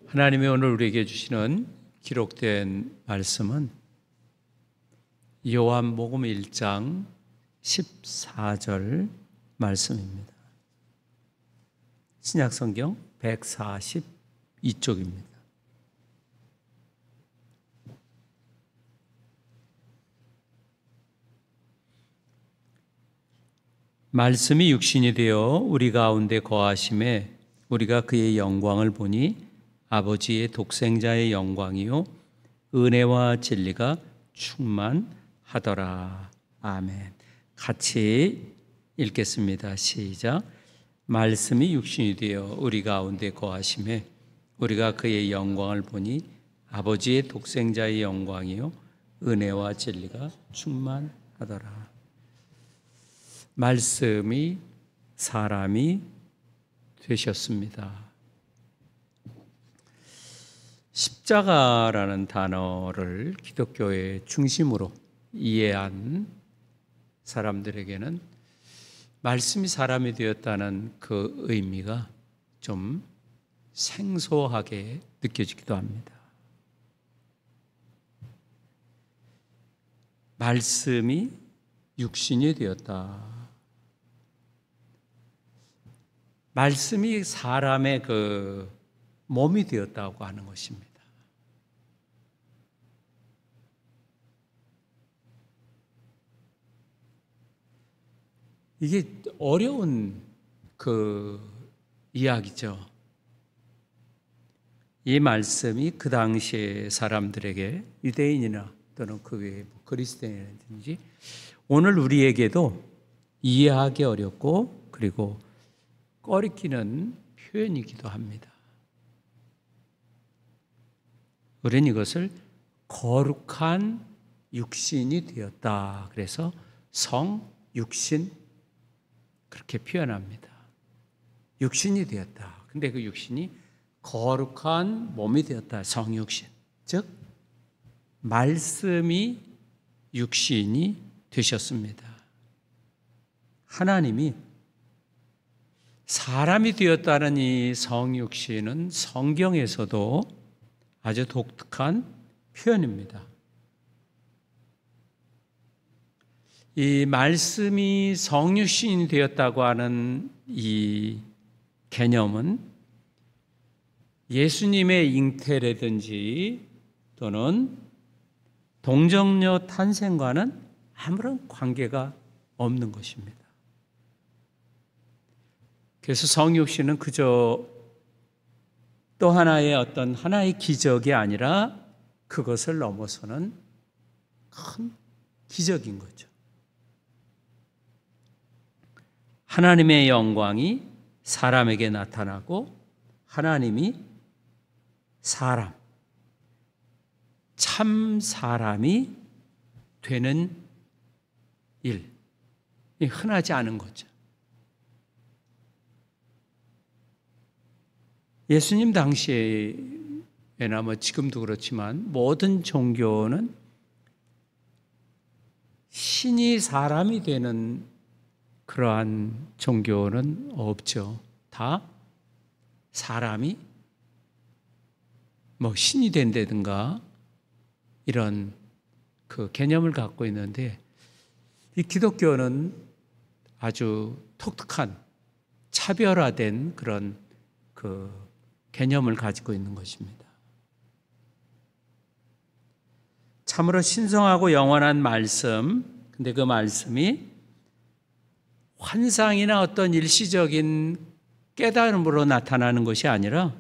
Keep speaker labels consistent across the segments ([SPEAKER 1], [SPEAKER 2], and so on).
[SPEAKER 1] 하나님이 오늘 우리에게 주시는 기록된 말씀은 요한복음 1장 14절 말씀입니다. 신약성경 142쪽입니다. 말씀이 육신이 되어 우리 가운데 거하심에 우리가 그의 영광을 보니 아버지의 독생자의 영광이요 은혜와 진리가 충만하더라. 아멘. 같이 읽겠습니다. 시작. 말씀이 육신이 되어 우리 가운데 거하심에 우리가 그의 영광을 보니 아버지의 독생자의 영광이요 은혜와 진리가 충만하더라. 말씀이 사람이 되셨습니다. 십자가라는 단어를 기독교의 중심으로 이해한 사람들에게는 말씀이 사람이 되었다는 그 의미가 좀 생소하게 느껴지기도 합니다. 말씀이 육신이 되었다. 말씀이 사람의 그 몸이 되었다고 하는 것입니다. 이게 어려운 그 이야기죠. 이 말씀이 그 당시의 사람들에게 유대인이나 또는 그 외에 그리스도인이든지 오늘 우리에게도 이해하기 어렵고 그리고 꺼리끼는 표현이기도 합니다. 우리는 이것을 거룩한 육신이 되었다. 그래서 성육신 그렇게 표현합니다. 육신이 되었다. 근데 그 육신이 거룩한 몸이 되었다. 성육신. 즉 말씀이 육신이 되셨습니다. 하나님이 사람이 되었다는 이 성육신은 성경에서도 아주 독특한 표현입니다. 이 말씀이 성육신이 되었다고 하는 이 개념은 예수님의 잉태라든지 또는 동정녀 탄생과는 아무런 관계가 없는 것입니다. 그래서 성육신은 그저 또 하나의 어떤 하나의 기적이 아니라 그것을 넘어서는 큰 기적인 거죠. 하나님의 영광이 사람에게 나타나고 하나님이 사람, 참 사람이 되는 일, 흔하지 않은 거죠. 예수님 당시에나 뭐 지금도 그렇지만 모든 종교는 신이 사람이 되는 그러한 종교는 없죠. 다 사람이 뭐 신이 된다든가 이런 그 개념을 갖고 있는데 이 기독교는 아주 독특한 차별화된 그런 그 개념을 가지고 있는 것입니다. 참으로 신성하고 영원한 말씀, 근데 그 말씀이 환상이나 어떤 일시적인 깨달음으로 나타나는 것이 아니라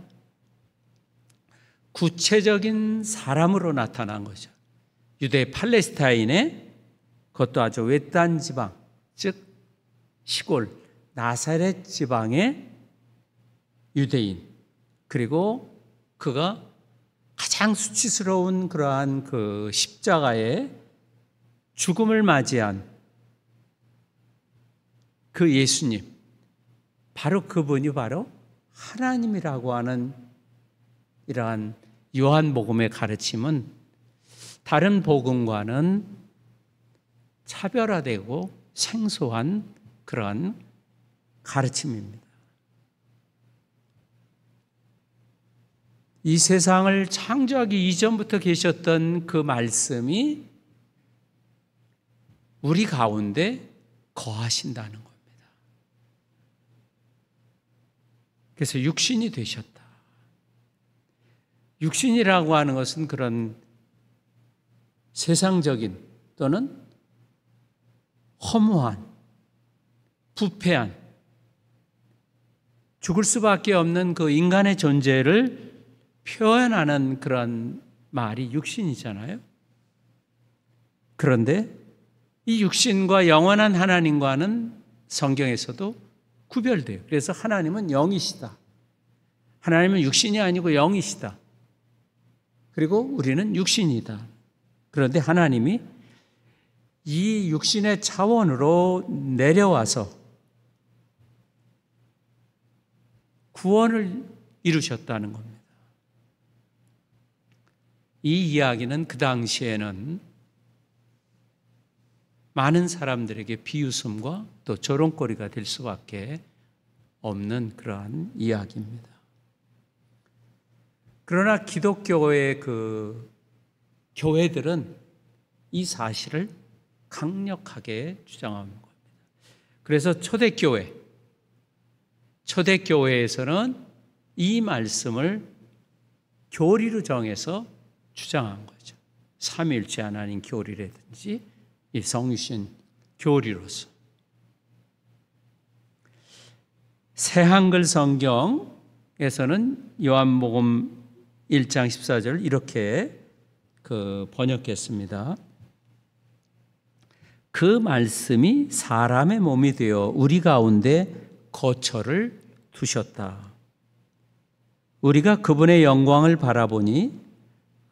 [SPEAKER 1] 구체적인 사람으로 나타난 거죠. 유대 팔레스타인의 그것도 아주 외딴 지방, 즉 시골 나사렛 지방의 유대인, 그리고 그가 가장 수치스러운 그러한 그 십자가의 죽음을 맞이한 그 예수님, 바로 그분이 바로 하나님이라고 하는 이러한 요한복음의 가르침은 다른 복음과는 차별화되고 생소한 그러한 가르침입니다. 이 세상을 창조하기 이전부터 계셨던 그 말씀이 우리 가운데 거하신다는 겁니다. 그래서 육신이 되셨다. 육신이라고 하는 것은 그런 세상적인 또는 허무한, 부패한, 죽을 수밖에 없는 그 인간의 존재를 표현하는 그런 말이 육신이잖아요. 그런데 이 육신과 영원한 하나님과는 성경에서도 구별돼요. 그래서 하나님은 영이시다. 하나님은 육신이 아니고 영이시다. 그리고 우리는 육신이다. 그런데 하나님이 이 육신의 차원으로 내려와서 구원을 이루셨다는 겁니다. 이 이야기는 그 당시에는 많은 사람들에게 비웃음과 또 조롱거리가 될 수밖에 없는 그러한 이야기입니다. 그러나 기독교의 그 교회들은 이 사실을 강력하게 주장하는 겁니다. 그래서 초대교회에서는 이 말씀을 교리로 정해서 주장한 거죠. 삼위일체 하나님 교리라든지 이 성유신 교리로서. 새한글 성경에서는 요한복음 1장 14절 이렇게 번역했습니다. 그 말씀이 사람의 몸이 되어 우리 가운데 거처를 두셨다. 우리가 그분의 영광을 바라보니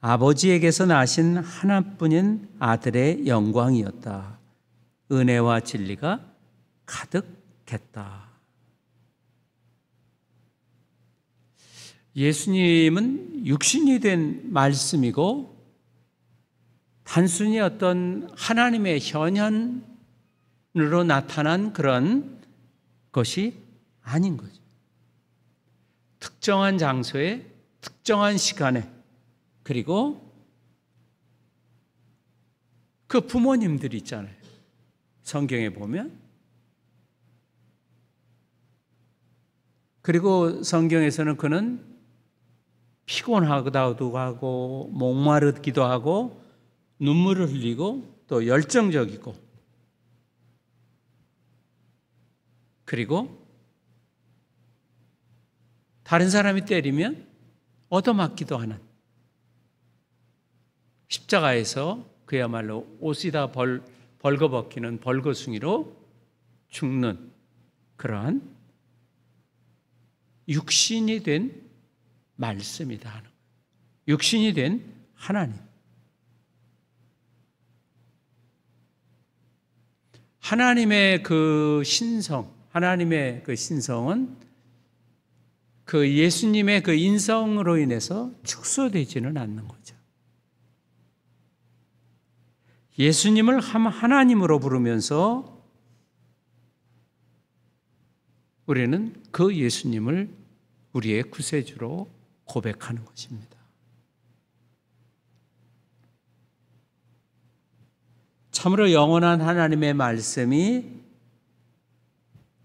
[SPEAKER 1] 아버지에게서 나신 하나뿐인 아들의 영광이었다. 은혜와 진리가 가득했다. 예수님은 육신이 된 말씀이고 단순히 어떤 하나님의 현현으로 나타난 그런 것이 아닌 거죠. 특정한 장소에 특정한 시간에 그리고 그 부모님들 있잖아요. 성경에 보면. 그리고 성경에서는 그는 피곤하기도 하고 목마르기도 하고 눈물을 흘리고 또 열정적이고 그리고 다른 사람이 때리면 얻어맞기도 하는 십자가에서 그야말로 옷이 다 벌거벗기는 벌거숭이로 죽는 그러한 육신이 된 말씀이다 하는 거예요. 육신이 된 하나님. 하나님의 그 신성은 그 예수님의 그 인성으로 인해서 축소되지는 않는 거죠. 예수님을 하나님으로 부르면서 우리는 그 예수님을 우리의 구세주로 고백하는 것입니다. 참으로 영원한 하나님의 말씀이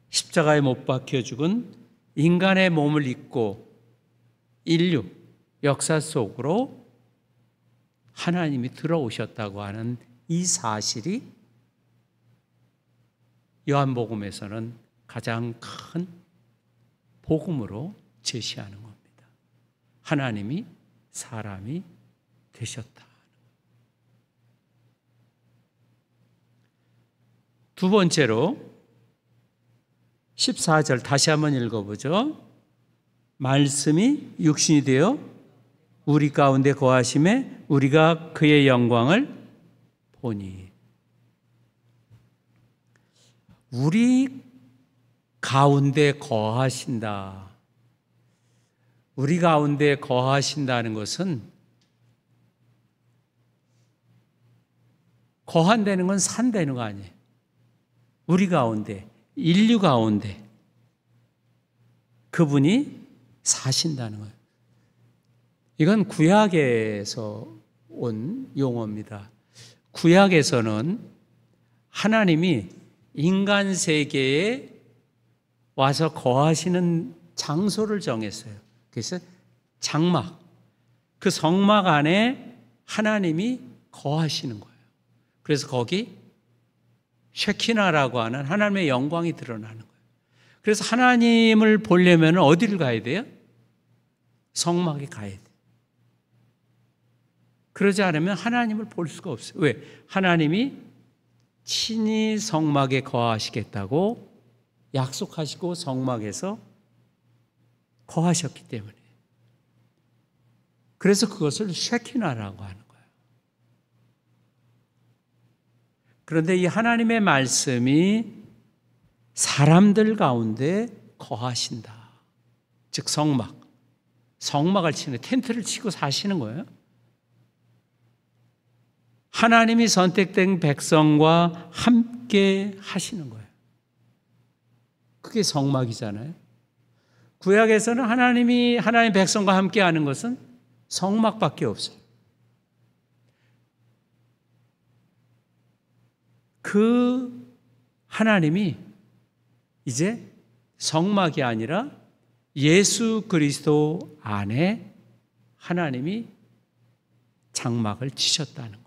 [SPEAKER 1] 십자가에 못 박혀 죽은 인간의 몸을 입고 인류 역사 속으로 하나님이 들어오셨다고 하는 이 사실이 요한복음에서는 가장 큰 복음으로 제시하는 겁니다. 하나님이 사람이 되셨다. 두 번째로 14절 다시 한번 읽어보죠. 말씀이 육신이 되어 우리 가운데 거하심에 우리가 그의 영광을 보니. 우리 가운데 거하신다. 우리 가운데 거하신다는 것은 거한다는 건 산다는 거 아니에요. 우리 가운데, 인류 가운데 그분이 사신다는 거예요. 이건 구약에서 온 용어입니다. 구약에서는 하나님이 인간 세계에 와서 거하시는 장소를 정했어요. 그래서 장막, 그 성막 안에 하나님이 거하시는 거예요. 그래서 거기 쉐키나라고 하는 하나님의 영광이 드러나는 거예요. 그래서 하나님을 보려면 어디를 가야 돼요? 성막에 가야 돼요. 그러지 않으면 하나님을 볼 수가 없어요. 왜? 하나님이 친히 성막에 거하시겠다고 약속하시고 성막에서 거하셨기 때문에. 그래서 그것을 쉐키나라고 하는 거예요. 그런데 이 하나님의 말씀이 사람들 가운데 거하신다. 즉 성막을 치는, 텐트를 치고 사시는 거예요. 하나님이 선택된 백성과 함께 하시는 거예요. 그게 성막이잖아요. 구약에서는 하나님의 백성과 함께 하는 것은 성막밖에 없어요. 그 하나님이 이제 성막이 아니라 예수 그리스도 안에 하나님이 장막을 치셨다는 겁니다.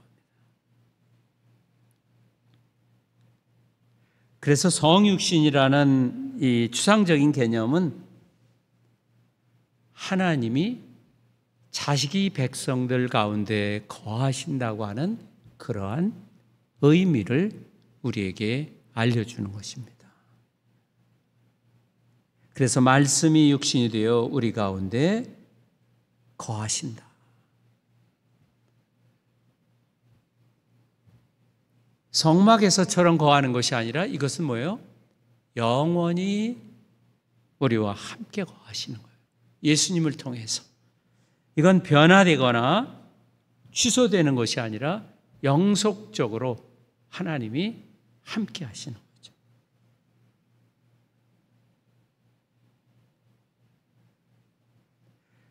[SPEAKER 1] 그래서 성육신이라는 이 추상적인 개념은 하나님이 자식이 백성들 가운데 거하신다고 하는 그러한 의미를 우리에게 알려주는 것입니다. 그래서 말씀이 육신이 되어 우리 가운데 거하신다. 성막에서처럼 거하는 것이 아니라 이것은 뭐예요? 영원히 우리와 함께 거하시는 거예요. 예수님을 통해서. 이건 변화되거나 취소되는 것이 아니라 영속적으로 하나님이 함께 하시는 거죠.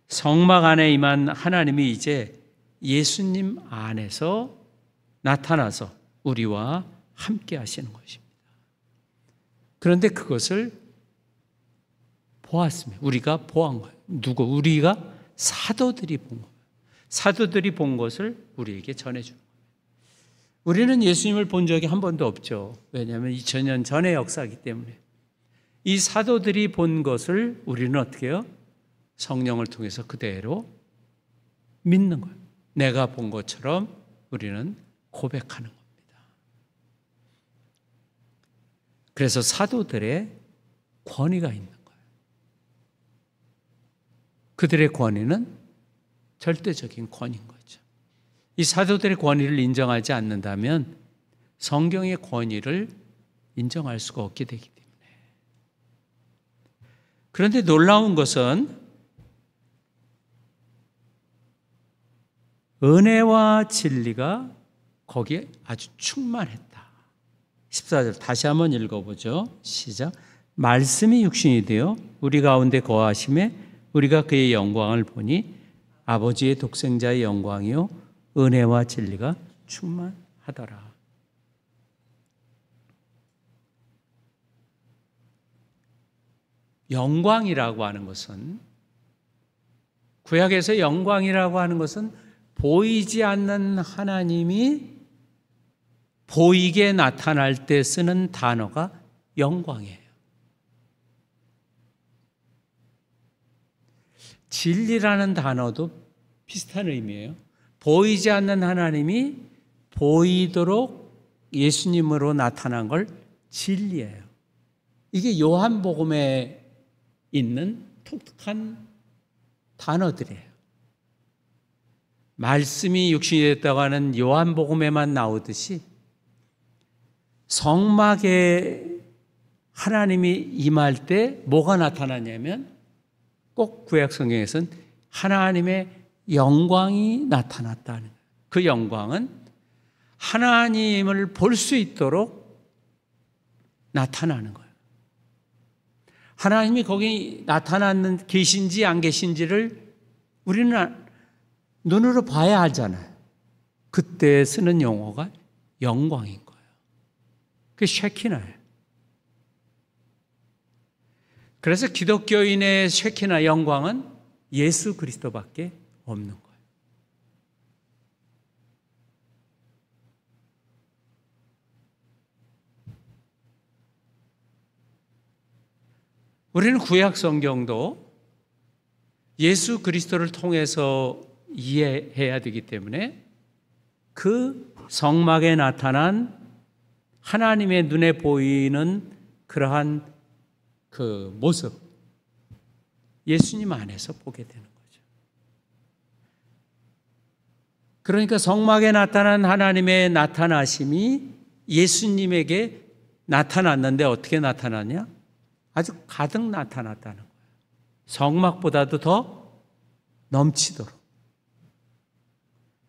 [SPEAKER 1] 성막 안에 임한 하나님이 이제 예수님 안에서 나타나서 우리와 함께 하시는 것입니다. 그런데 그것을 보았으면 우리가 보한 거예요. 우리가 사도들이 본 거예요. 사도들이 본 것을 우리에게 전해주는 거예요. 우리는 예수님을 본 적이 한 번도 없죠. 왜냐하면 2000년 전의 역사이기 때문에. 이 사도들이 본 것을 우리는 어떻게 해요? 성령을 통해서 그대로 믿는 거예요. 내가 본 것처럼 우리는 고백하는 겁니다. 그래서 사도들의 권위가 있는 거예요. 그들의 권위는 절대적인 권위인 거죠. 이 사도들의 권위를 인정하지 않는다면 성경의 권위를 인정할 수가 없게 되기 때문에. 그런데 놀라운 것은 은혜와 진리가 거기에 아주 충만했다. 14절 다시 한번 읽어보죠. 시작. 말씀이 육신이 되어 우리 가운데 거하심에 우리가 그의 영광을 보니 아버지의 독생자의 영광이요 은혜와 진리가 충만하더라. 영광이라고 하는 것은, 구약에서 영광이라고 하는 것은 보이지 않는 하나님이 보이게 나타날 때 쓰는 단어가 영광이에요. 진리라는 단어도 비슷한 의미예요. 보이지 않는 하나님이 보이도록 예수님으로 나타난 걸 진리예요. 이게 요한복음에 있는 독특한 단어들이에요. 말씀이 육신이 됐다고 하는 요한복음에만 나오듯이 성막에 하나님이 임할 때 뭐가 나타나냐면 꼭 구약 성경에서는 하나님의 영광이 나타났다는 거예요. 그 영광은 하나님을 볼 수 있도록 나타나는 거예요. 하나님이 거기 나타나는 계신지 안 계신지를 우리는 눈으로 봐야 알잖아요. 그때 쓰는 용어가 영광인 거예요. 그게 쉐키나예요. 그래서 기독교인의 쉐키나 영광은 예수 그리스도밖에 없는 거예요. 우리는 구약 성경도 예수 그리스도를 통해서 이해해야 되기 때문에 그 성막에 나타난 하나님의 눈에 보이는 그러한 그 모습, 예수님 안에서 보게 되는 거죠. 그러니까 성막에 나타난 하나님의 나타나심이 예수님에게 나타났는데 어떻게 나타났냐? 아주 가득 나타났다는 거예요. 성막보다도 더 넘치도록.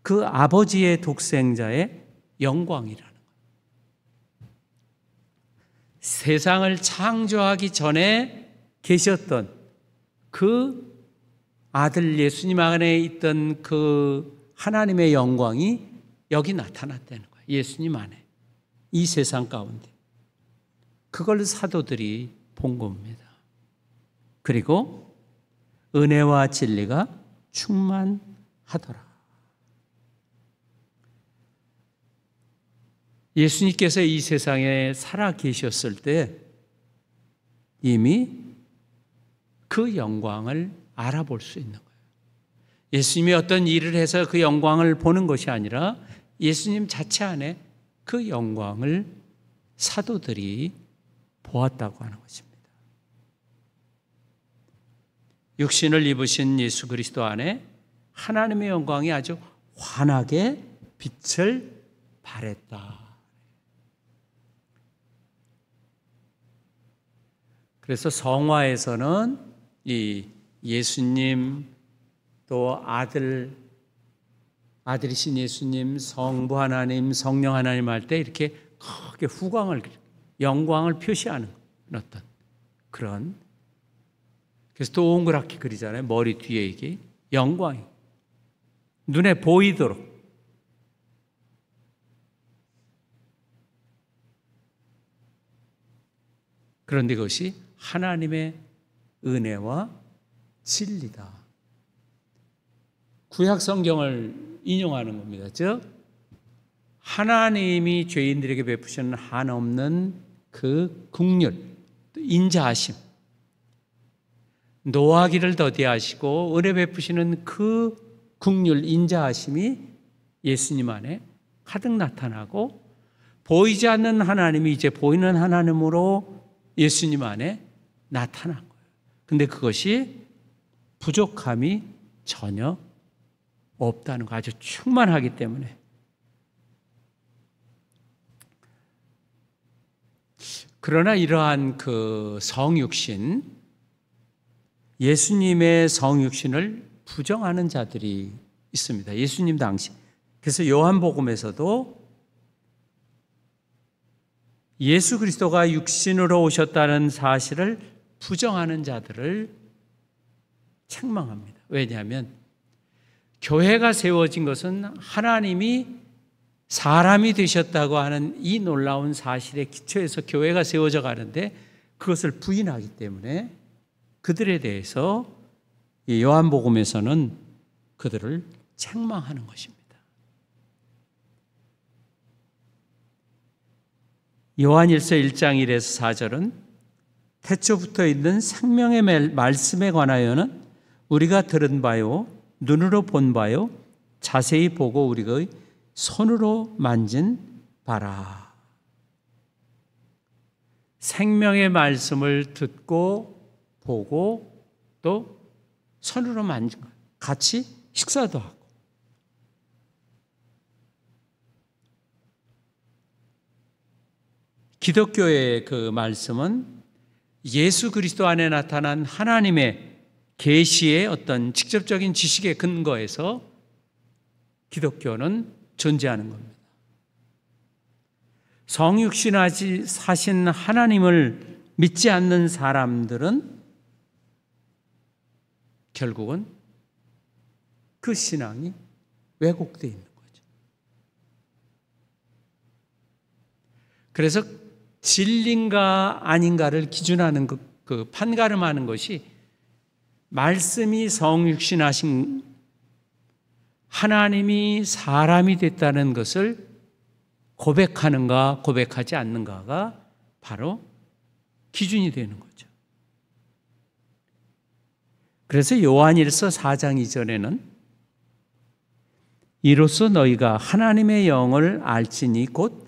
[SPEAKER 1] 그 아버지의 독생자의 영광이라는 거예요. 세상을 창조하기 전에 계셨던 그 아들 예수님 안에 있던 그 하나님의 영광이 여기 나타났다는 거예요. 예수님 안에. 이 세상 가운데. 그걸 사도들이 본 겁니다. 그리고 은혜와 진리가 충만하더라. 예수님께서 이 세상에 살아 계셨을 때 이미 그 영광을 알아볼 수 있는 거예요. 예수님이 어떤 일을 해서 그 영광을 보는 것이 아니라 예수님 자체 안에 그 영광을 사도들이 보았다고 하는 것입니다. 육신을 입으신 예수 그리스도 안에 하나님의 영광이 아주 환하게 빛을 발했다. 그래서 성화에서는 이 예수님 또 아들이신 예수님, 성부 하나님, 성령 하나님 할 때 이렇게 크게 후광을, 영광을 표시하는 어떤 그런, 그래서 동그랗게 그리잖아요. 머리 뒤에 이게 영광이 눈에 보이도록. 그런데 그것이 하나님의 은혜와 진리다. 구약 성경을 인용하는 겁니다. 즉 하나님이 죄인들에게 베푸시는 한없는 그 긍휼, 인자하심, 노하기를 더디하시고 은혜 베푸시는 그 긍휼, 인자하심이 예수님 안에 가득 나타나고 보이지 않는 하나님이 이제 보이는 하나님으로 예수님 안에 나타난 거예요. 근데 그것이 부족함이 전혀 없다는 거, 아주 충만하기 때문에. 그러나 이러한 그 성육신, 예수님의 성육신을 부정하는 자들이 있습니다. 예수님 당시. 그래서 요한복음에서도 예수 그리스도가 육신으로 오셨다는 사실을 부정하는 자들을 책망합니다. 왜냐하면 교회가 세워진 것은 하나님이 사람이 되셨다고 하는 이 놀라운 사실에 기초해서 교회가 세워져 가는데 그것을 부인하기 때문에 그들에 대해서 요한복음에서는 그들을 책망하는 것입니다. 요한일서 1장 1에서 4절은 태초부터 있는 생명의 말씀에 관하여는 우리가 들은 바요, 눈으로 본 바요, 자세히 보고 우리의 손으로 만진 바라. 생명의 말씀을 듣고 보고 또 손으로 만진 것, 같이 식사도 하고. 기독교의 그 말씀은 예수 그리스도 안에 나타난 하나님의 계시의 어떤 직접적인 지식에 근거해서 기독교는 존재하는 겁니다. 성육신하시 사신 하나님을 믿지 않는 사람들은 결국은 그 신앙이 왜곡되어 있는 거죠. 그래서 진리인가 아닌가를 기준하는 그 판가름하는 것이 말씀이 성육신하신 하나님이 사람이 됐다는 것을 고백하는가 고백하지 않는가가 바로 기준이 되는 거죠. 그래서 요한일서 4장 2절에는 이로써 너희가 하나님의 영을 알지니 곧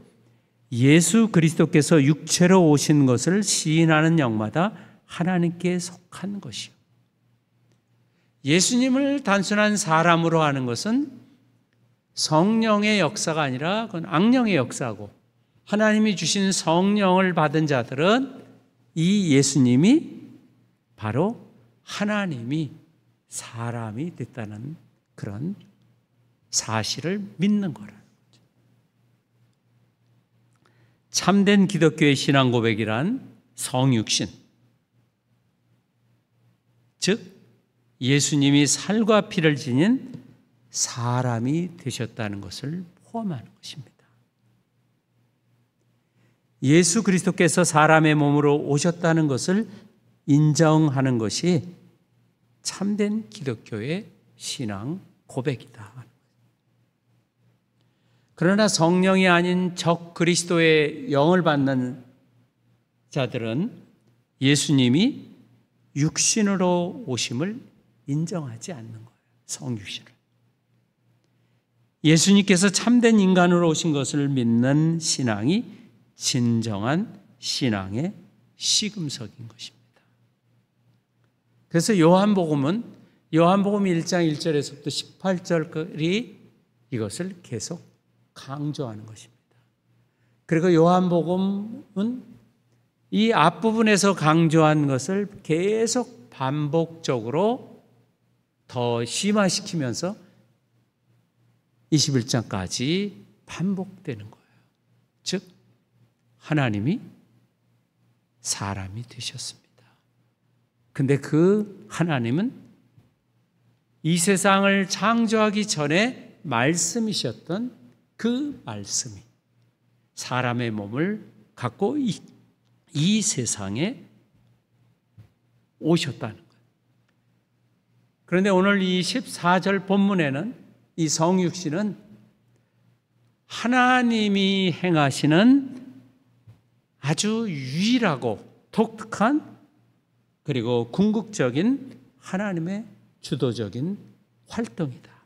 [SPEAKER 1] 예수 그리스도께서 육체로 오신 것을 시인하는 영마다 하나님께 속한 것이요. 예수님을 단순한 사람으로 하는 것은 성령의 역사가 아니라 그건 악령의 역사고, 하나님이 주신 성령을 받은 자들은 이 예수님이 바로 하나님이 사람이 됐다는 그런 사실을 믿는 거라는 거죠. 참된 기독교의 신앙 고백이란 성육신, 즉 예수님이 살과 피를 지닌 사람이 되셨다는 것을 포함하는 것입니다. 예수 그리스도께서 사람의 몸으로 오셨다는 것을 인정하는 것이 참된 기독교의 신앙 고백이다. 그러나 성령이 아닌 적 그리스도의 영을 받는 자들은 예수님이 육신으로 오심을 인정하지 않는 거예요. 성육신을. 예수님께서 참된 인간으로 오신 것을 믿는 신앙이 진정한 신앙의 시금석인 것입니다. 그래서 요한복음 1장 1절에서부터 18절까지 이것을 계속 강조하는 것입니다. 그리고 요한복음은 이 앞부분에서 강조한 것을 계속 반복적으로 더 심화시키면서 21장까지 반복되는 거예요. 즉 하나님이 사람이 되셨습니다. 근데 그 하나님은 이 세상을 창조하기 전에 말씀이셨던 그 말씀이 사람의 몸을 갖고 이 세상에 오셨다는 거예요. 그런데 오늘 이 14절 본문에는 이 성육신은 하나님이 행하시는 아주 유일하고 독특한 그리고 궁극적인 하나님의 주도적인 활동이다.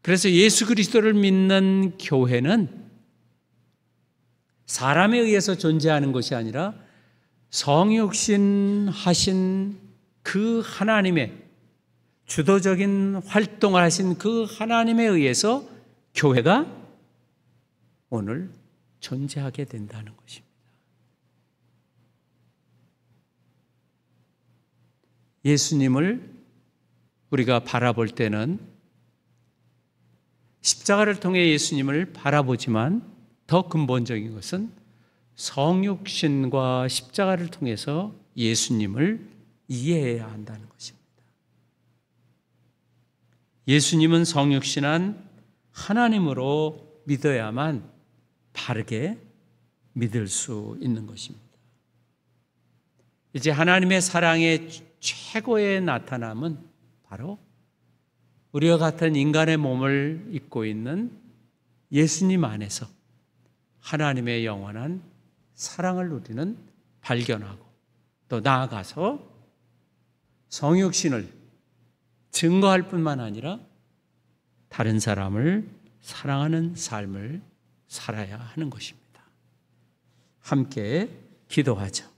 [SPEAKER 1] 그래서 예수 그리스도를 믿는 교회는 사람에 의해서 존재하는 것이 아니라 성육신 하신 그 하나님의 주도적인 활동을 하신 그 하나님에 의해서 교회가 오늘 존재하게 된다는 것입니다. 예수님을 우리가 바라볼 때는 십자가를 통해 예수님을 바라보지만 더 근본적인 것은 성육신과 십자가를 통해서 예수님을 이해해야 한다는 것입니다. 예수님은 성육신한 하나님으로 믿어야만 바르게 믿을 수 있는 것입니다. 이제 하나님의 사랑의 최고의 나타남은 바로 우리와 같은 인간의 몸을 입고 있는 예수님 안에서 하나님의 영원한 사랑을 우리는 발견하고 또 나아가서 성육신을 증거할 뿐만 아니라 다른 사람을 사랑하는 삶을 살아야 하는 것입니다. 함께 기도하죠.